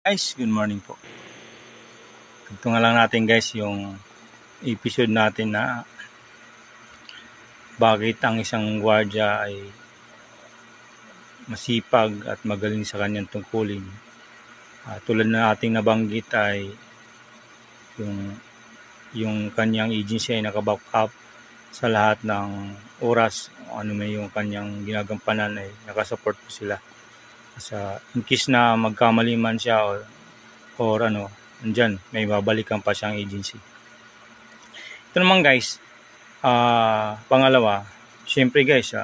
Guys, good morning po. Ito nga lang natin guys yung episode natin na bakit ang isang gwardiya ay masipag at magaling sa kanyang tungkulin. Tulad na ating nabanggit ay yung kanyang agency ay nakaback up sa lahat ng oras. Ano may yung kanyang ginagampanan ay nakasupport po sila. Sa in case na magkamali man siya or andyan, may babalikan pa siyang agency. Ito naman guys, pangalawa, syempre guys,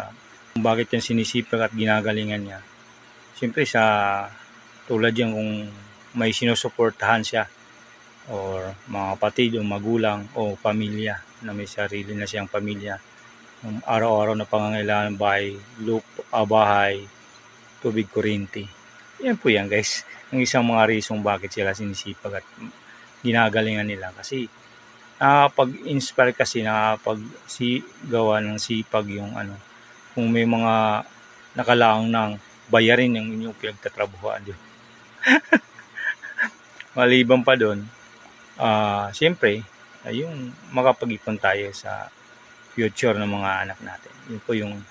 kung bakit yan sinisipag at ginagalingan niya. Syempre tulad yan kung may sinusuportahan siya or mga kapatid o magulang o pamilya na may sarili na siyang pamilya. Araw-araw na pangangailangan bahay, tubig, kuryente. Yan po yan guys. Ang isang mga reason bakit sila sinisipag at ginagalingan nila. Kasi nakapag-inspire kasi, nakapag-gawa ng sipag yung kung may mga nakalaang ng bayarin yung inyong pinagtatrabuhan. Maliban pa doon, siyempre, yung makapag-ipon tayo sa future ng mga anak natin. Yun po yung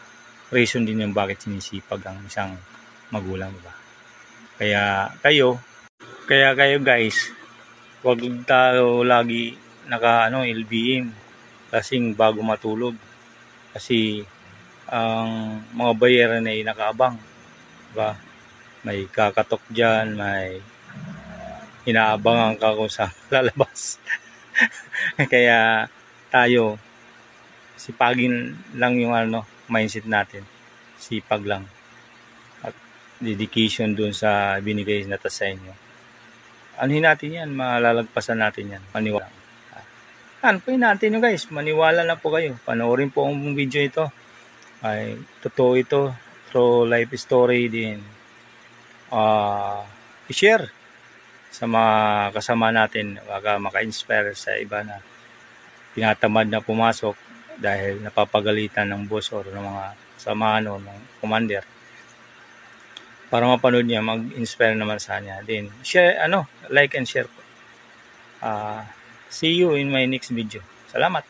reason din yung bakit sinisipag ang isang magulang, diba? Kaya kayo guys, huwag tayo lagi LBM kasing bago matulog. Kasi ang mga bayaran ay nakaabang, diba? May kakatok dyan, may inaabangan ka kung saan lalabas. Kaya tayo, sipagin lang yung mindset natin. Sipag lang. At dedication dun sa binigay na sa inyo. Anuhin natin yan, malalagpasan natin yan. Maniwala. Po natin nyo guys, maniwala na po kayo. Panoorin po ang video ito. Ay, totoo ito. True life story din. I-share sa mga kasama natin. Baka maka-inspire sa iba na tinatamad na pumasok dahil napapagalitan ng boss or ng mga samahan o ng commander. Para mapanood niya, mag-inspire naman sa kanya. Then, share, like and share po. See you in my next video. Salamat.